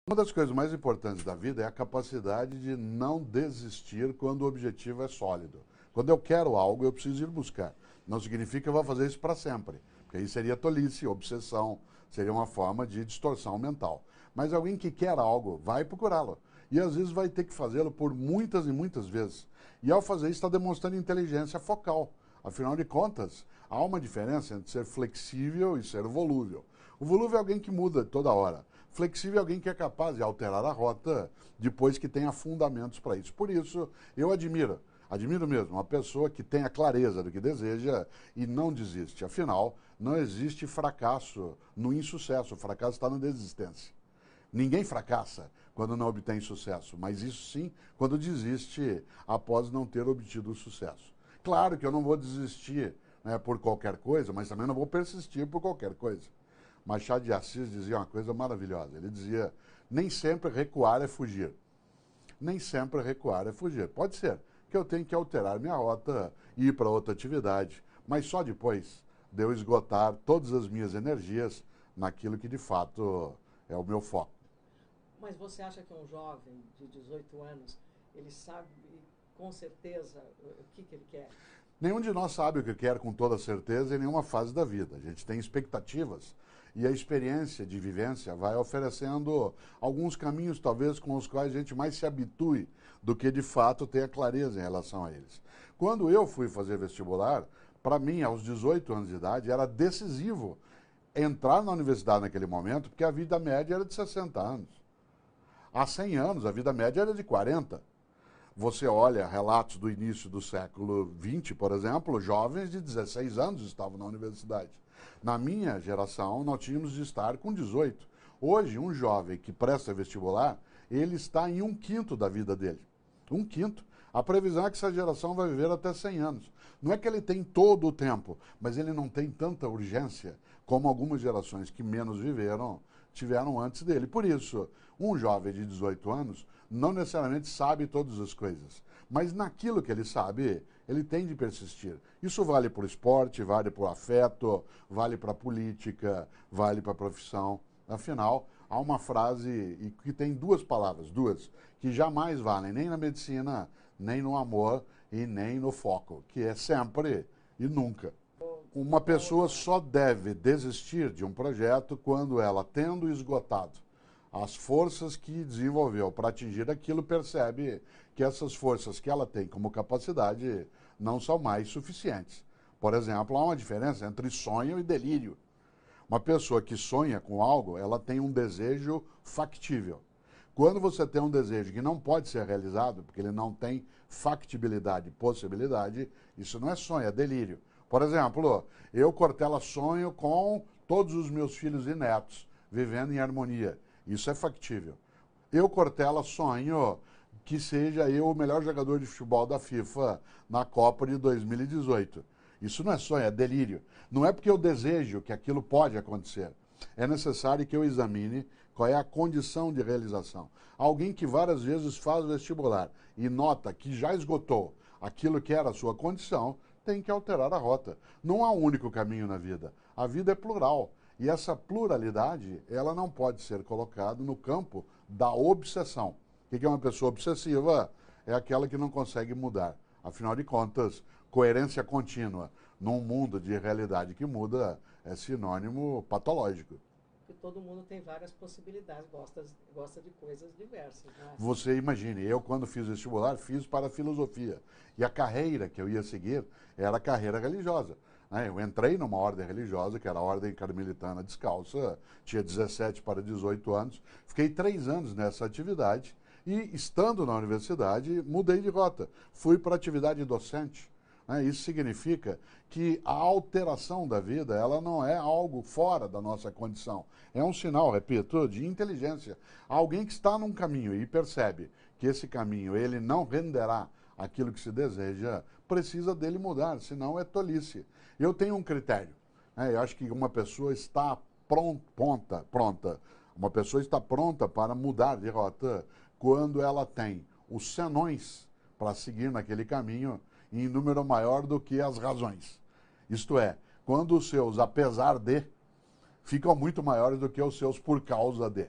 Uma das coisas mais importantes da vida é a capacidade de não desistir quando o objetivo é sólido. Quando eu quero algo, eu preciso ir buscar. Não significa que eu vou fazer isso para sempre, porque aí seria tolice, obsessão, seria uma forma de distorção mental. Mas alguém que quer algo, vai procurá-lo. E às vezes vai ter que fazê-lo por muitas e muitas vezes. E ao fazer isso, está demonstrando inteligência focal. Afinal de contas, há uma diferença entre ser flexível e ser volúvel. O volúvel é alguém que muda toda hora. Flexível é alguém que é capaz de alterar a rota depois que tenha fundamentos para isso. Por isso, eu admiro mesmo uma pessoa que tem a clareza do que deseja e não desiste. Afinal, não existe fracasso no insucesso, o fracasso está na desistência. Ninguém fracassa quando não obtém sucesso, mas isso sim quando desiste após não ter obtido o sucesso. Claro que eu não vou desistir, né, por qualquer coisa, mas também não vou persistir por qualquer coisa. Machado de Assis dizia uma coisa maravilhosa. Ele dizia: nem sempre recuar é fugir. Nem sempre recuar é fugir. Pode ser que eu tenha que alterar minha rota e ir para outra atividade, mas só depois de eu esgotar todas as minhas energias naquilo que de fato é o meu foco. Mas você acha que um jovem de 18 anos, ele sabe com certeza o que ele quer? Nenhum de nós sabe o que quer com toda certeza em nenhuma fase da vida. A gente tem expectativas e a experiência de vivência vai oferecendo alguns caminhos, talvez, com os quais a gente mais se habitue do que, de fato, tenha clareza em relação a eles. Quando eu fui fazer vestibular, para mim, aos 18 anos de idade, era decisivo entrar na universidade naquele momento, porque a vida média era de 60 anos. Há 100 anos, a vida média era de 40. Você olha relatos do início do século XX, por exemplo, jovens de 16 anos estavam na universidade. Na minha geração, nós tínhamos de estar com 18. Hoje, um jovem que presta vestibular, ele está em 1/5 da vida dele. 1/5. A previsão é que essa geração vai viver até 100 anos. Não é que ele tem todo o tempo, mas ele não tem tanta urgência como algumas gerações que menos viveram tiveram antes dele. Por isso, um jovem de 18 anos não necessariamente sabe todas as coisas, mas naquilo que ele sabe, ele tem de persistir. Isso vale para o esporte, vale para o afeto, vale para a política, vale para a profissão. Afinal, há uma frase que tem duas palavras, que jamais valem nem na medicina, nem no amor e nem no foco, que é sempre e nunca. Uma pessoa só deve desistir de um projeto quando ela, tendo esgotado as forças que desenvolveu para atingir aquilo, percebe que essas forças que ela tem como capacidade não são mais suficientes. Por exemplo, há uma diferença entre sonho e delírio. Uma pessoa que sonha com algo, ela tem um desejo factível. Quando você tem um desejo que não pode ser realizado, porque ele não tem factibilidade, possibilidade, isso não é sonho, é delírio. Por exemplo, eu, Cortella, sonho com todos os meus filhos e netos vivendo em harmonia. Isso é factível. Eu, Cortella, sonho que seja eu o melhor jogador de futebol da FIFA na Copa de 2018. Isso não é sonho, é delírio. Não é porque eu desejo que aquilo pode acontecer. É necessário que eu examine qual é a condição de realização. Alguém que várias vezes faz vestibular e nota que já esgotou aquilo que era a sua condição, tem que alterar a rota. Não há um único caminho na vida. A vida é plural. E essa pluralidade, ela não pode ser colocada no campo da obsessão. O que é uma pessoa obsessiva? É aquela que não consegue mudar. Afinal de contas, coerência contínua num mundo de realidade que muda é sinônimo patológico. Porque todo mundo tem várias possibilidades, gosta de coisas diversas. Né? Você imagine, eu quando fiz vestibular, fiz para a filosofia. E a carreira que eu ia seguir era a carreira religiosa. Eu entrei numa ordem religiosa, que era a Ordem Carmelitana Descalça, tinha 17 para 18 anos, fiquei 3 anos nessa atividade e, estando na universidade, mudei de rota. Fui para a atividade docente. Isso significa que a alteração da vida, ela não é algo fora da nossa condição. É um sinal, repito, de inteligência. Alguém que está num caminho e percebe que esse caminho ele não renderá aquilo que se deseja, precisa dele mudar, senão é tolice. Eu tenho um critério. Eu acho que uma pessoa está pronta. Uma pessoa está pronta para mudar de rota quando ela tem os senões para seguir naquele caminho em número maior do que as razões. Isto é, quando os seus apesar de ficam muito maiores do que os seus por causa de.